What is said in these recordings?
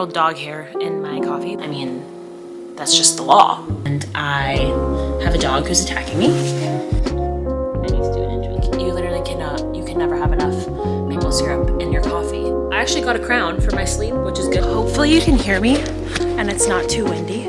year-old dog hair in my coffee. I mean, that's just the law. And I have a dog who's attacking me. I need to do an intro. You literally cannot, you can never have enough maple syrup in your coffee. I actually got a crown for my sleep, which is good. Hopefully you can hear me and it's not too windy.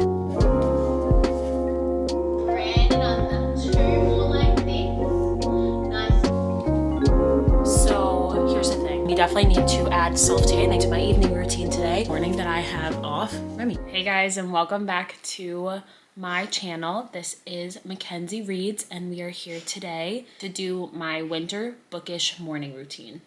You definitely need to add self-tanning to my evening routine today. Morning that I have off. Remy. Hey guys, and welcome back to my channel. This is Mackenzie Reads, and we are here today to do my winter bookish morning routine.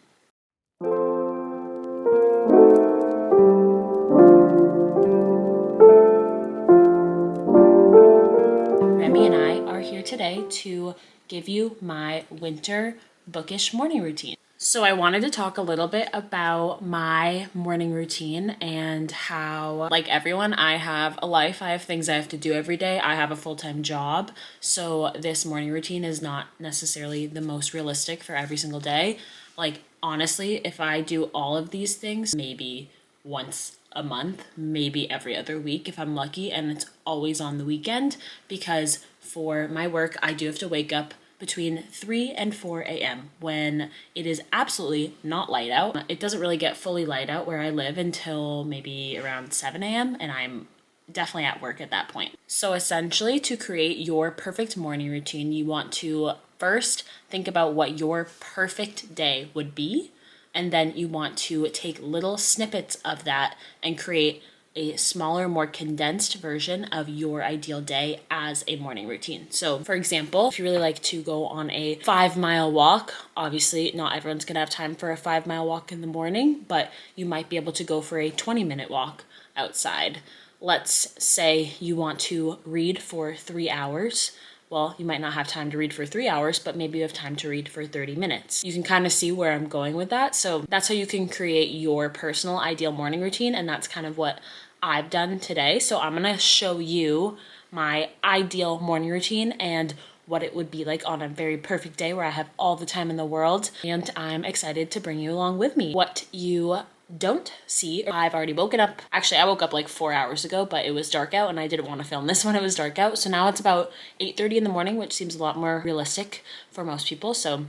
Remy and I are here today to give you my winter bookish morning routine. So I wanted to talk a little bit about my morning routine and how, like everyone, I have a life. I have things I have to do every day. I have a full-time job. So this morning routine is not necessarily the most realistic for every single day. Like, honestly, if I do all of these things, maybe once a month, maybe every other week if I'm lucky, and it's always on the weekend, because for my work, I do have to wake up between 3 and 4 a.m. when it is absolutely not light out. It doesn't really get fully light out where I live until maybe around 7 a.m. and I'm definitely at work at that point. So essentially, to create your perfect morning routine, you want to first think about what your perfect day would be, and then you want to take little snippets of that and create a smaller, more condensed version of your ideal day as a morning routine. So for example, if you really like to go on a 5-mile walk, obviously not everyone's gonna have time for a 5-mile walk in the morning, but you might be able to go for a 20-minute walk outside. Let's say you want to read for 3 hours. Well, you might not have time to read for 3 hours, but maybe you have time to read for 30 minutes. You can kind of see where I'm going with that. So that's how you can create your personal ideal morning routine, and that's kind of what I've done today. So I'm gonna show you my ideal morning routine and what it would be like on a very perfect day where I have all the time in the world. And I'm excited to bring you along with me. What you don't see, I've already woken up. Actually, I woke up like 4 hours ago, but it was dark out and I didn't want to film this when it was dark out. So now it's about 8:30 in the morning, which seems a lot more realistic for most people. So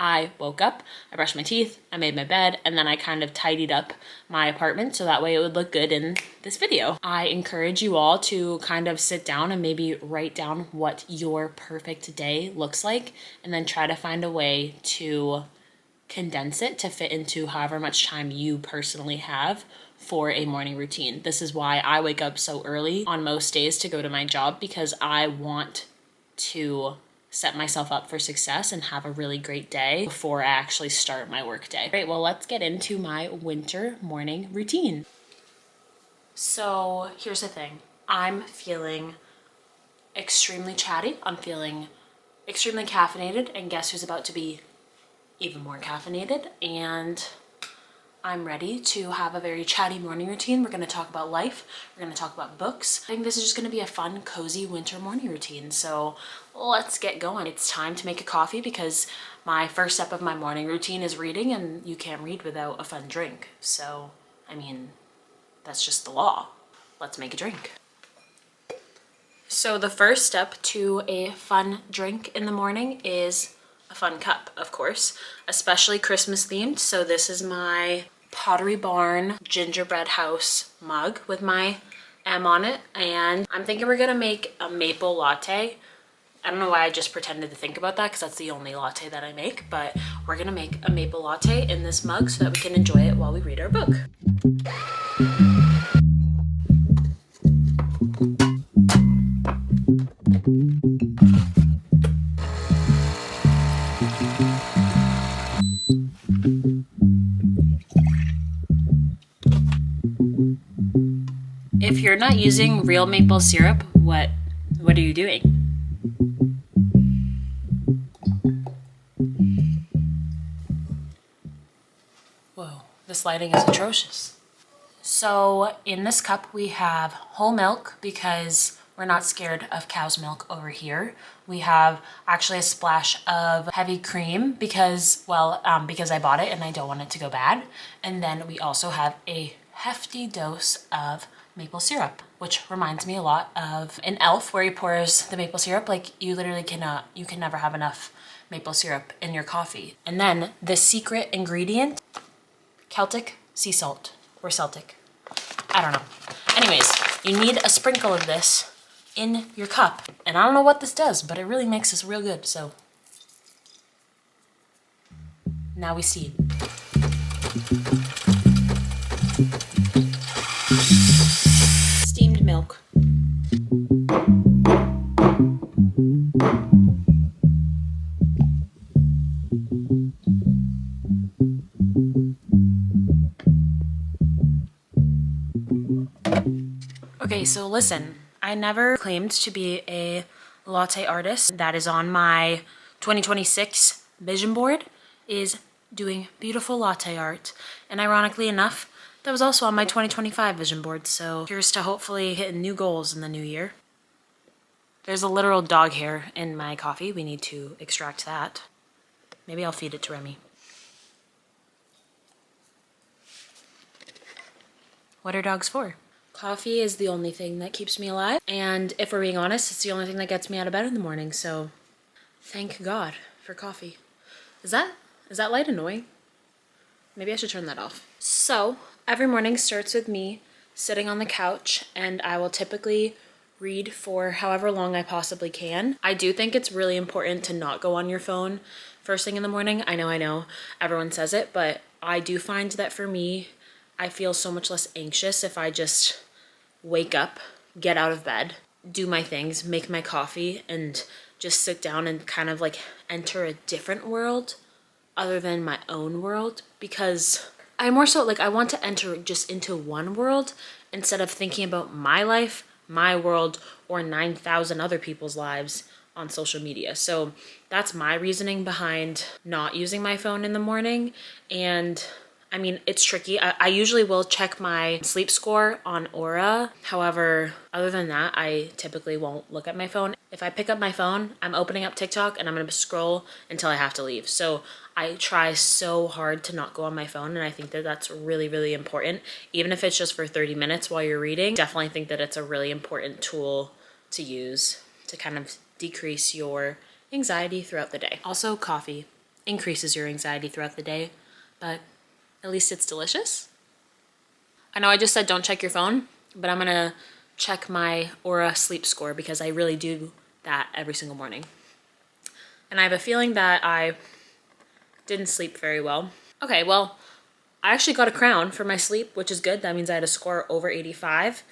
I woke up, I brushed my teeth, I made my bed, and then I kind of tidied up my apartment so that way it would look good in this video. I encourage you all to kind of sit down and maybe write down what your perfect day looks like, and then try to find a way to condense it to fit into however much time you personally have for a morning routine. This is why I wake up so early on most days to go to my job, because I want to set myself up for success and have a really great day before I actually start my work day. Great, well, let's get into my winter morning routine. So here's the thing. I'm feeling extremely chatty. I'm feeling extremely caffeinated, and guess who's about to be even more caffeinated? And I'm ready to have a very chatty morning routine. We're gonna talk about life. We're gonna talk about books. I think this is just gonna be a fun, cozy winter morning routine. So let's get going. It's time to make a coffee because my first step of my morning routine is reading, and you can't read without a fun drink. So, I mean, that's just the law. Let's make a drink. So the first step to a fun drink in the morning is a fun cup, of course, especially Christmas themed. So this is my Pottery Barn gingerbread house mug with my M on it, and I'm thinking we're gonna make a maple latte. I don't know why I just pretended to think about that, because that's the only latte that I make, but we're gonna make a maple latte in this mug so that we can enjoy it while we read our book. If you're not using real maple syrup, what are you doing? Whoa, this lighting is atrocious. So in this cup we have whole milk, because we're not scared of cow's milk over here. We have actually a splash of heavy cream because, well, because I bought it and I don't want it to go bad. And then we also have a hefty dose of maple syrup, which reminds me a lot of an elf where he pours the maple syrup. Like you literally cannot, you can never have enough maple syrup in your coffee. And then the secret ingredient, Celtic sea salt or Celtic. I don't know. Anyways, you need a sprinkle of this in your cup. And I don't know what this does, but it really makes this real good. So now we steam. Steamed milk. Okay, so listen, I never claimed to be a latte artist. That is on my 2026 vision board, is doing beautiful latte art. And ironically enough, that was also on my 2025 vision board. So here's to hopefully hitting new goals in the new year. There's a literal dog hair in my coffee. We need to extract that. Maybe I'll feed it to Remy. What are dogs for? Coffee is the only thing that keeps me alive. And if we're being honest, it's the only thing that gets me out of bed in the morning. So thank God for coffee. Is that light annoying? Maybe I should turn that off. So every morning starts with me sitting on the couch, and I will typically read for however long I possibly can. I do think it's really important to not go on your phone first thing in the morning. I know, everyone says it, but I do find that for me, I feel so much less anxious if I just wake up, get out of bed, do my things, make my coffee, and just sit down and kind of like enter a different world other than my own world, because I more so like I want to enter just into one world instead of thinking about my life, my world, or 9,000 other people's lives on social media. So that's my reasoning behind not using my phone in the morning. And I mean, it's tricky. I usually will check my sleep score on Aura. However, other than that, I typically won't look at my phone. If I pick up my phone, I'm opening up TikTok and I'm gonna scroll until I have to leave. So I try so hard to not go on my phone, and I think that that's really, really important. Even if it's just for 30 minutes while you're reading, definitely think that it's a really important tool to use to kind of decrease your anxiety throughout the day. Also, coffee increases your anxiety throughout the day, but at least it's delicious. I know I just said don't check your phone, but I'm gonna check my Aura sleep score because I really do that every single morning. And I have a feeling that I didn't sleep very well. Okay, well, I actually got a crown for my sleep, which is good. That means I had a score over 85.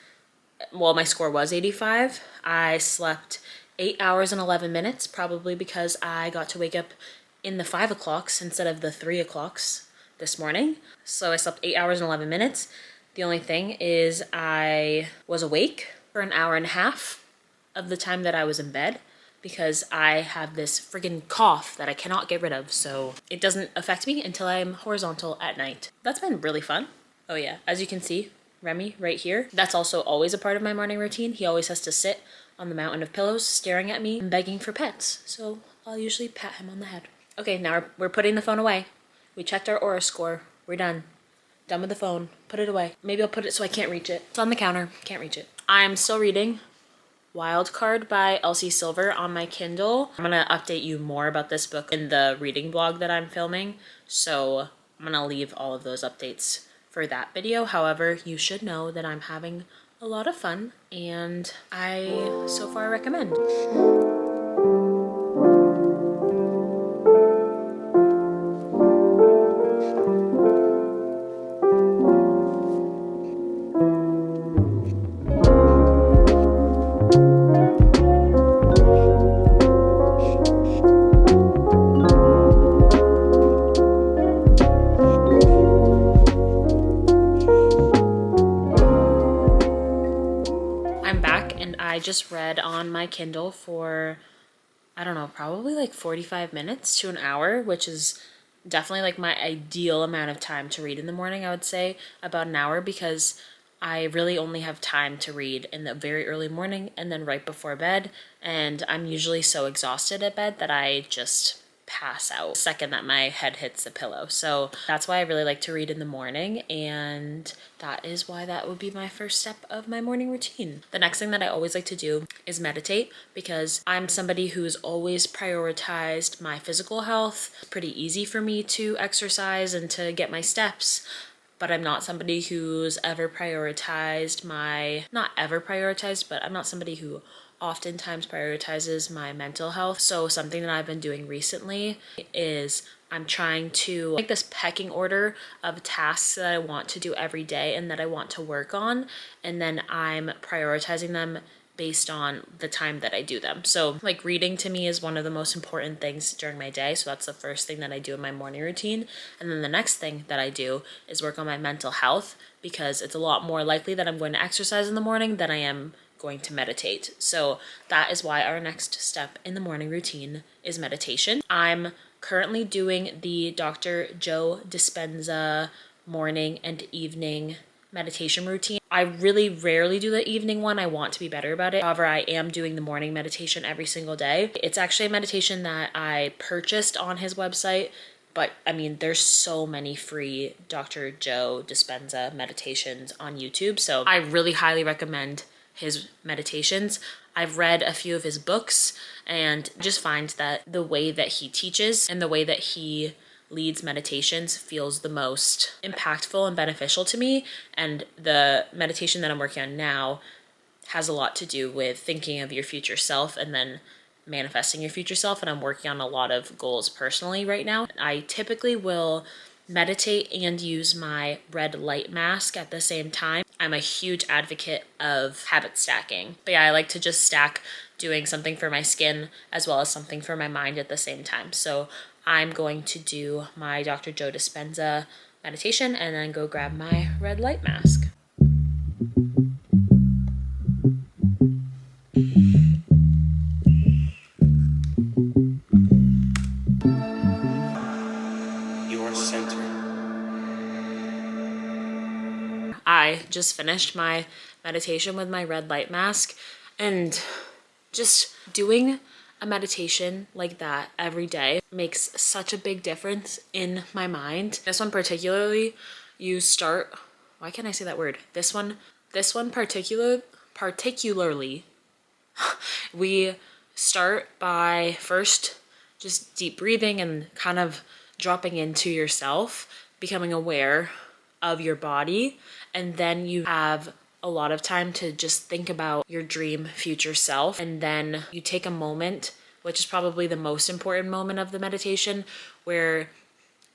Well, my score was 85. I slept 8 hours and 11 minutes, probably because I got to wake up in the 5 o'clocks instead of the 3 o'clocks this morning. So I slept 8 hours and 11 minutes. The only thing is I was awake for an hour and a half of the time that I was in bed because I have this friggin' cough that I cannot get rid of. So it doesn't affect me until I'm horizontal at night. That's been really fun. Oh yeah, as you can see, Remy right here, that's also always a part of my morning routine. He always has to sit on the mountain of pillows staring at me and begging for pets. So I'll usually pat him on the head. Okay, now we're putting the phone away. We checked our Aura score. We're done. Done with the phone. Put it away. Maybe I'll put it so I can't reach it. It's on the counter. Can't reach it. I'm still reading Wildcard by Elsie Silver on my Kindle. I'm gonna update you more about this book in the reading blog that I'm filming. So I'm gonna leave all of those updates for that video. However, you should know that I'm having a lot of fun and I so far recommend. I just read on my Kindle for, I don't know, probably like 45 minutes to an hour, which is definitely like my ideal amount of time to read in the morning. I would say about an hour because I really only have time to read in the very early morning and then right before bed. And I'm usually so exhausted at bed that I just pass out the second that my head hits the pillow. So that's why I really like to read in the morning, and that is why that would be my first step of my morning routine. The next thing that I always like to do is meditate, because I'm somebody who's always prioritized my physical health. It's pretty easy for me to exercise and to get my steps, but I'm not somebody who's ever prioritized not ever prioritized, but I'm not somebody who oftentimes prioritizes my mental health. So something that I've been doing recently is I'm trying to make this pecking order of tasks that I want to do every day and that I want to work on, and then I'm prioritizing them based on the time that I do them. So like reading to me is one of the most important things during my day. So that's the first thing that I do in my morning routine. And then the next thing that I do is work on my mental health, because it's a lot more likely that I'm going to exercise in the morning than I am going to meditate. So that is why our next step in the morning routine is meditation. I'm currently doing the Dr. Joe Dispenza morning and evening meditation routine. I really rarely do the evening one. I want to be better about it. However, I am doing the morning meditation every single day. It's actually a meditation that I purchased on his website, but I mean, there's so many free Dr. Joe Dispenza meditations on YouTube. So I really highly recommend his meditations. I've read a few of his books and just find that the way that he teaches and the way that he leads meditations feels the most impactful and beneficial to me. And the meditation that I'm working on now has a lot to do with thinking of your future self and then manifesting your future self. And I'm working on a lot of goals personally right now. I typically will meditate and use my red light mask at the same time. I'm a huge advocate of habit stacking. But yeah, I like to just stack doing something for my skin as well as something for my mind at the same time. So I'm going to do my Dr. Joe Dispenza meditation and then go grab my red light mask. Your center. I just finished my meditation with my red light mask, and just doing a meditation like that every day makes such a big difference in my mind. This one particularly, why can't I say that word? This one particularly, we start by first just deep breathing and kind of dropping into yourself, becoming aware of your body, and then you have a lot of time to just think about your dream future self. And then you take a moment, which is probably the most important moment of the meditation, where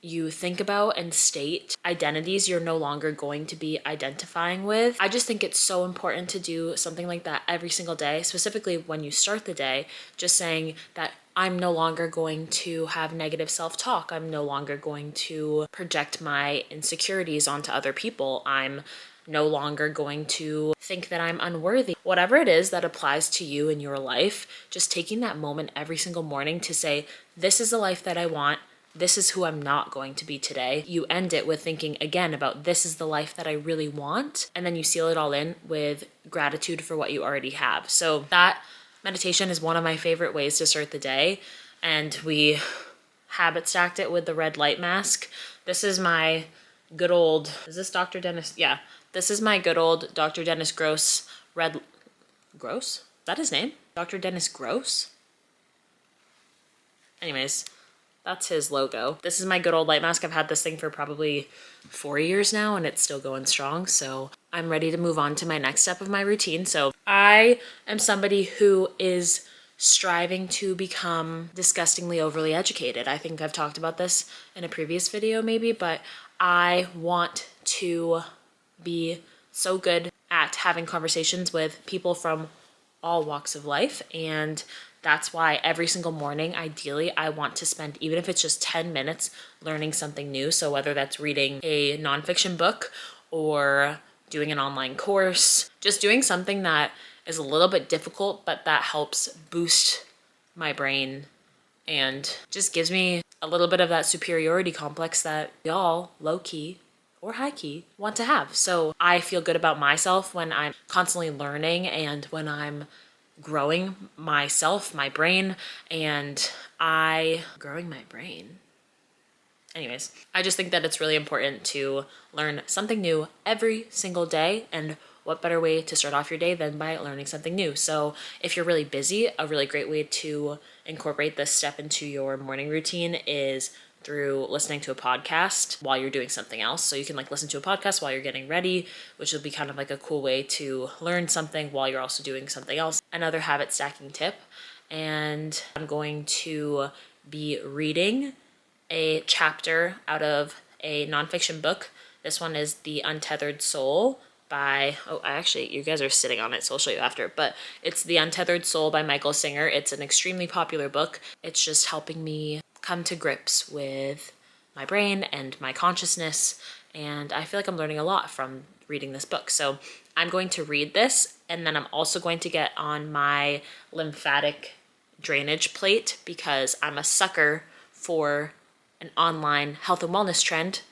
you think about and state identities you're no longer going to be identifying with. I just think it's so important to do something like that every single day, specifically when you start the day, just saying that I'm no longer going to have negative self-talk. I'm no longer going to project my insecurities onto other people. I'm no longer going to think that I'm unworthy. Whatever it is that applies to you in your life, just taking that moment every single morning to say, this is the life that I want. This is who I'm not going to be today. You end it with thinking again about this is the life that I really want. And then you seal it all in with gratitude for what you already have. So that meditation is one of my favorite ways to start the day. And we habit stacked it with the red light mask. This is my good old, is this Dr. Dennis? Yeah. This is my good old Dr. Dennis Gross Gross? Is that his name? Dr. Dennis Gross? Anyways, that's his logo. This is my good old light mask. I've had this thing for probably 4 years now and it's still going strong. So I'm ready to move on to my next step of my routine. So I am somebody who is striving to become disgustingly overly educated. I think I've talked about this in a previous video maybe, but I want to be so good at having conversations with people from all walks of life. And that's why every single morning, ideally, I want to spend, even if it's just 10 minutes, learning something new. So whether that's reading a nonfiction book or doing an online course, just doing something that is a little bit difficult, but that helps boost my brain and just gives me a little bit of that superiority complex that y'all, low-key or high-key, want to have. So I feel good about myself when I'm constantly learning and when I'm growing myself, my brain, and growing my brain. Anyways, I just think that it's really important to learn something new every single day, and what better way to start off your day than by learning something new. So if you're really busy, a really great way to incorporate this step into your morning routine is through listening to a podcast while you're doing something else. So you can like listen to a podcast while you're getting ready, which will be kind of like a cool way to learn something while you're also doing something else. Another habit stacking tip, and I'm going to be reading a chapter out of a nonfiction book. This one is The Untethered Soul by, you guys are sitting on it, so I'll show you after, but it's The Untethered Soul by Michael Singer. It's an extremely popular book. It's just helping me come to grips with my brain and my consciousness, and I feel like I'm learning a lot from reading this book. So I'm going to read this, and then I'm also going to get on my lymphatic drainage plate because I'm a sucker for an online health and wellness trend,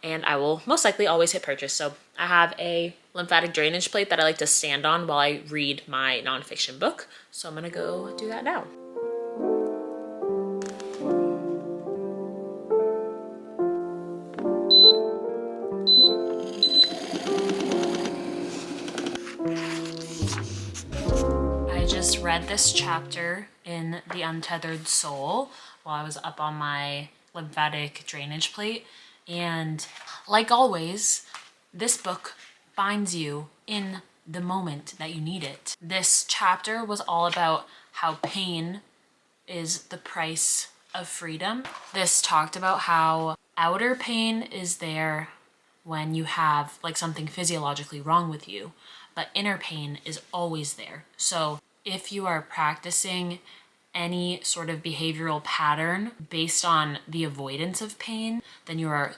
and I will most likely always hit purchase. So I have a lymphatic drainage plate that I like to stand on while I read my nonfiction book. So I'm gonna go do that now. I just read this chapter in The Untethered Soul while I was up on my lymphatic drainage plate, and like always, this book finds you in the moment that you need it. This chapter was all about how pain is the price of freedom. This talked about how outer pain is there when you have like something physiologically wrong with you, but inner pain is always there. So if you are practicing any sort of behavioral pattern based on the avoidance of pain, then you are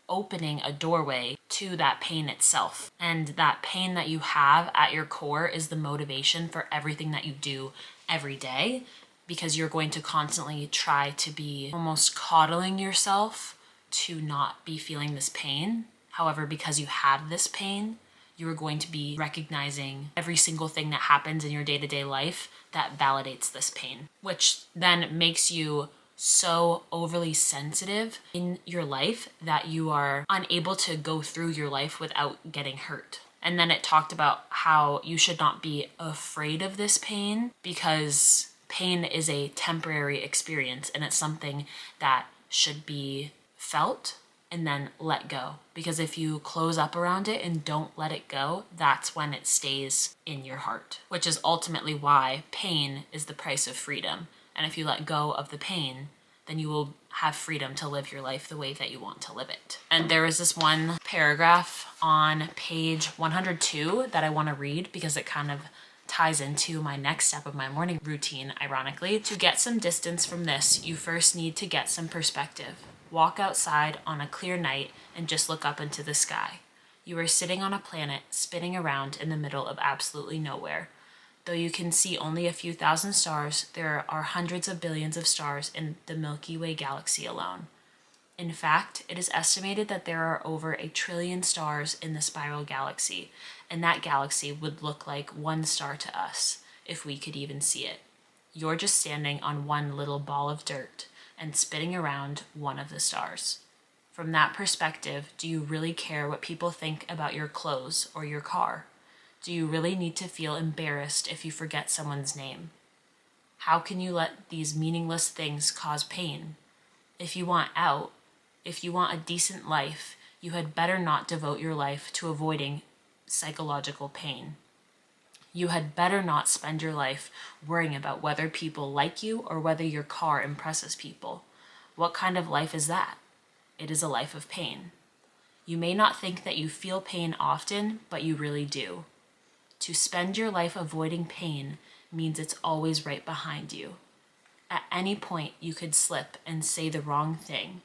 opening a doorway to that pain itself. And that pain that you have at your core is the motivation for everything that you do every day, because you're going to constantly try to be almost coddling yourself to not be feeling this pain. However, because you have this pain, you are going to be recognizing every single thing that happens in your day-to-day life that validates this pain, which then makes you so overly sensitive in your life that you are unable to go through your life without getting hurt. And then it talked about how you should not be afraid of this pain because pain is a temporary experience and it's something that should be felt and then let go. Because if you close up around it and don't let it go, that's when it stays in your heart, which is ultimately why pain is the price of freedom. And if you let go of the pain, then you will have freedom to live your life the way that you want to live it. And there is this one paragraph on page 102 that I want to read because it kind of ties into my next step of my morning routine, ironically. To get some distance from this, you first need to get some perspective. Walk outside on a clear night and just look up into the sky. You are sitting on a planet spinning around in the middle of absolutely nowhere. Though you can see only a few thousand stars, there are hundreds of billions of stars in the Milky Way galaxy alone. In fact, it is estimated that there are over 1 trillion stars in the spiral galaxy, and that galaxy would look like one star to us, if we could even see it. You're just standing on one little ball of dirt and spinning around one of the stars. From that perspective, do you really care what people think about your clothes or your car? Do you really need to feel embarrassed if you forget someone's name? How can you let these meaningless things cause pain? If you want out, if you want a decent life, you had better not devote your life to avoiding psychological pain. You had better not spend your life worrying about whether people like you or whether your car impresses people. What kind of life is that? It is a life of pain. You may not think that you feel pain often, but you really do. To spend your life avoiding pain means it's always right behind you. At any point, you could slip and say the wrong thing.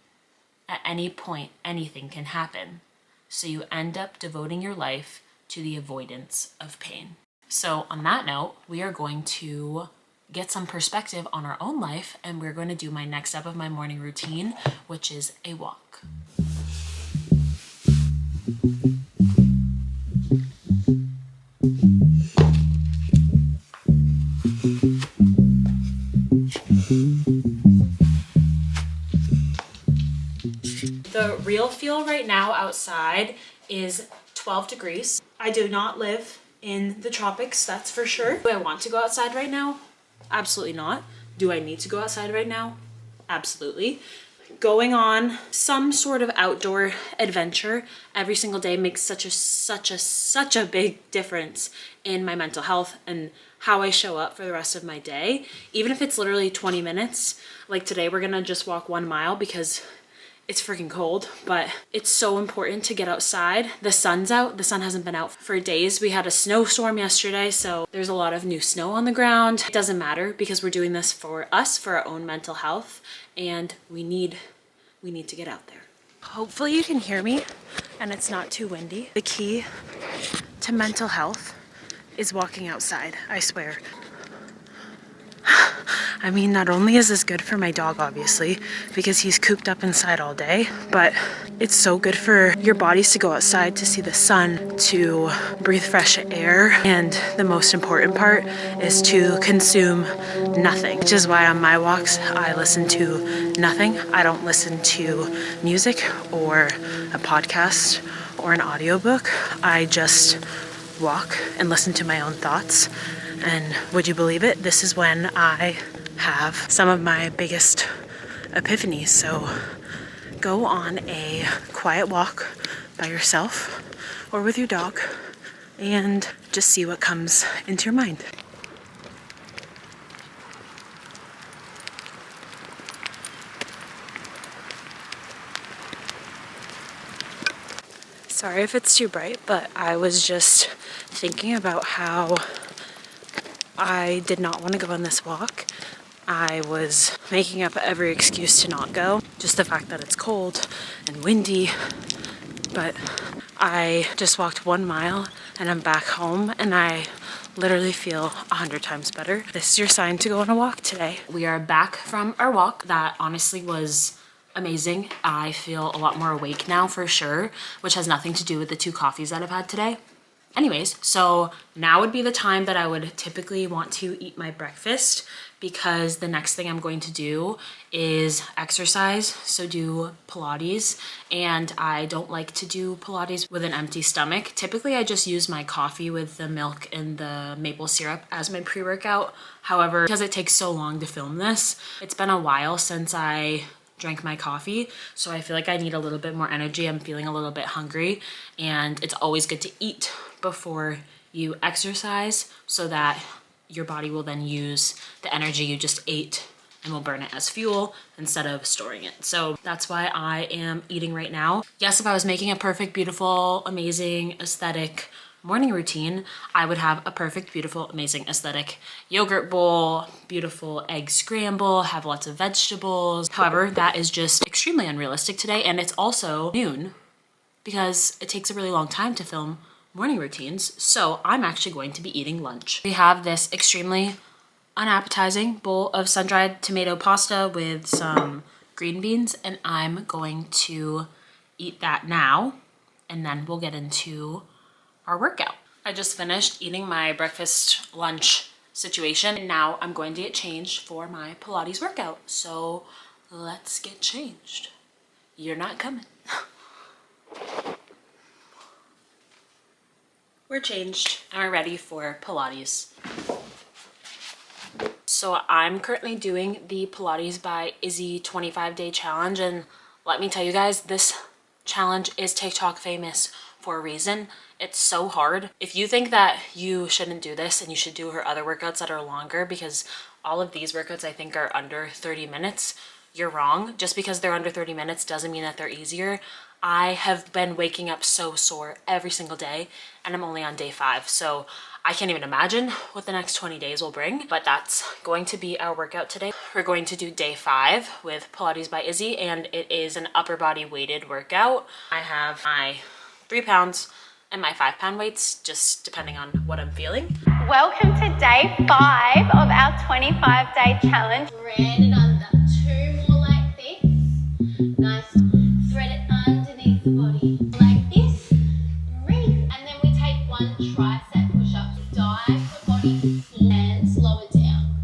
At any point, anything can happen. So you end up devoting your life to the avoidance of pain. So on that note, we are going to get some perspective on our own life, and we're going to do my next step of my morning routine, which is a walk. The real feel right now outside is 12 degrees. I do not live in the tropics, that's for sure. Do I want to go outside right now? Absolutely not. Do I need to go outside right now? Absolutely. Going on some sort of outdoor adventure every single day makes such a big difference in my mental health and how I show up for the rest of my day. Even if it's literally 20 minutes, like today we're gonna just walk 1 mile because it's freaking cold, but it's so important to get outside. The sun's out. The sun hasn't been out for days. We had a snowstorm yesterday, so there's a lot of new snow on the ground. It doesn't matter because we're doing this for us, for our own mental health, and we need to get out there. Hopefully you can hear me and it's not too windy. The key to mental health is walking outside, I swear. I mean, not only is this good for my dog, obviously, because he's cooped up inside all day, but it's so good for your bodies to go outside to see the sun, to breathe fresh air, and the most important part is to consume nothing, which is why on my walks, I listen to nothing. I don't listen to music or a podcast or an audiobook. I just walk and listen to my own thoughts. And would you believe it? This is when I have some of my biggest epiphanies. So go on a quiet walk by yourself or with your dog and just see what comes into your mind. Sorry if it's too bright, but I was just thinking about how I did not want to go on this walk. I was making up every excuse to not go. Just the fact that it's cold and windy. But I just walked 1 mile and I'm back home and I literally feel 100 times better. This is your sign to go on a walk today. We are back from our walk. That honestly was amazing. I feel a lot more awake now for sure, which has nothing to do with the 2 coffees that I've had today. Anyways, so now would be the time that I would typically want to eat my breakfast because the next thing I'm going to do is exercise, so do Pilates, and I don't like to do Pilates with an empty stomach. Typically, I just use my coffee with the milk and the maple syrup as my pre-workout. However, because it takes so long to film this, it's been a while since I drank my coffee, so I feel like I need a little bit more energy. I'm feeling a little bit hungry, and it's always good to eat before you exercise so that your body will then use the energy you just ate and will burn it as fuel instead of storing it. So that's why I am eating right now. Yes, if I was making a perfect, beautiful, amazing, aesthetic morning routine, I would have a perfect, beautiful, amazing, aesthetic yogurt bowl, beautiful egg scramble, have lots of vegetables. However, that is just extremely unrealistic today, and it's also noon because it takes a really long time to film morning routines, so I'm actually going to be eating lunch. We have this extremely unappetizing bowl of sun-dried tomato pasta with some green beans, and I'm going to eat that now, and then we'll get into our workout. I just finished eating my breakfast lunch situation, and now I'm going to get changed for my Pilates workout. So let's get changed. You're not coming. We're changed and we're ready for Pilates. So I'm currently doing the Pilates by Izzy 25-day challenge, and let me tell you guys, this challenge is TikTok famous for a reason. It's so hard. If you think that you shouldn't do this and you should do her other workouts that are longer, because all of these workouts I think are under 30 minutes, you're wrong. Just because they're under 30 minutes doesn't mean that they're easier. I have been waking up so sore every single day, and I'm only on day 5. So I can't even imagine what the next 20 days will bring, but that's going to be our workout today. We're going to do day 5 with Pilates by Izzy, and it is an upper body weighted workout. I have my 3 pounds and my 5 pound weights, just depending on what I'm feeling. Welcome to day 5 of our 25-day challenge. Round it under, 2 more like this. Nice. Thread it underneath the body. Like this. Breathe. And then we take 1 tricep push-up. Dive the body, hands lower down.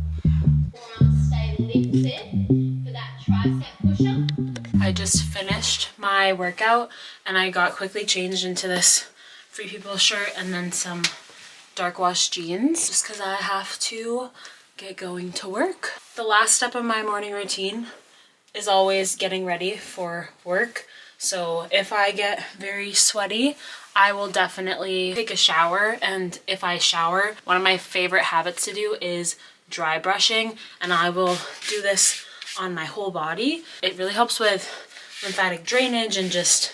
Forearms stay lifted for that tricep push-up. I just finished my workout and I got quickly changed into this Free People shirt and then some dark wash jeans just because I have to get going to work. The last step of my morning routine is always getting ready for work. So if I get very sweaty, I will definitely take a shower. And if I shower, one of my favorite habits to do is dry brushing, and I will do this on my whole body. It really helps with lymphatic drainage and just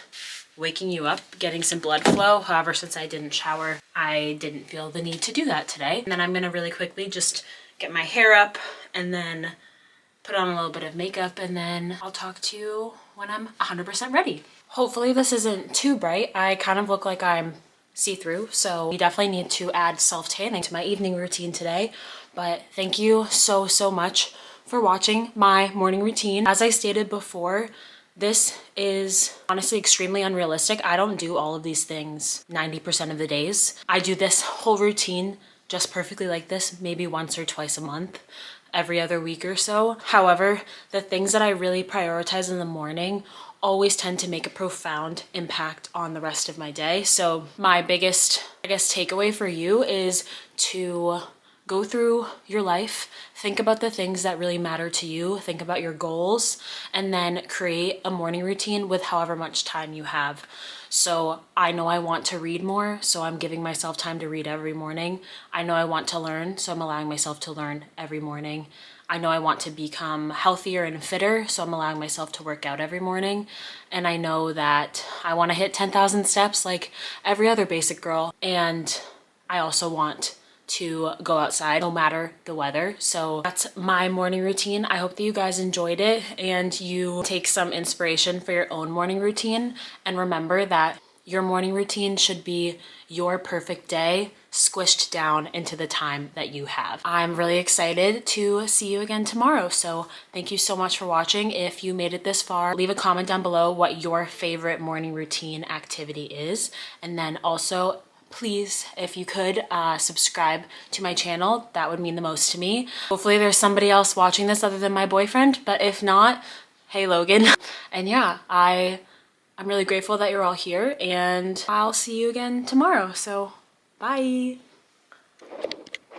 waking you up, getting some blood flow. However, since I didn't shower, I didn't feel the need to do that today. And then I'm gonna really quickly just get my hair up and then put on a little bit of makeup, and then I'll talk to you when I'm 100% ready. Hopefully this isn't too bright. I kind of look like I'm see-through, so we definitely need to add self-tanning to my evening routine today. But thank you so much for watching my morning routine. As I stated before, this is honestly extremely unrealistic. I don't do all of these things 90% of the days. I do this whole routine just perfectly like this, maybe once or twice a month, every other week or so. However, the things that I really prioritize in the morning always tend to make a profound impact on the rest of my day. So my biggest, I guess, takeaway for you is to go through your life, think about the things that really matter to you, think about your goals, and then create a morning routine with however much time you have. So I know I want to read more, so I'm giving myself time to read every morning. I know I want to learn, so I'm allowing myself to learn every morning. I know I want to become healthier and fitter, so I'm allowing myself to work out every morning. And I know that I want to hit 10,000 steps like every other basic girl. And I also want to go outside no matter the weather. So that's my morning routine. I hope that you guys enjoyed it and you take some inspiration for your own morning routine. And remember that your morning routine should be your perfect day squished down into the time that you have. I'm really excited to see you again tomorrow. So thank you so much for watching. If you made it this far, leave a comment down below what your favorite morning routine activity is. And then also, please, if you could, subscribe to my channel. That would mean the most to me. Hopefully there's somebody else watching this other than my boyfriend, but if not, hey Logan. And yeah, I'm really grateful that you're all here, and I'll see you again tomorrow. So bye.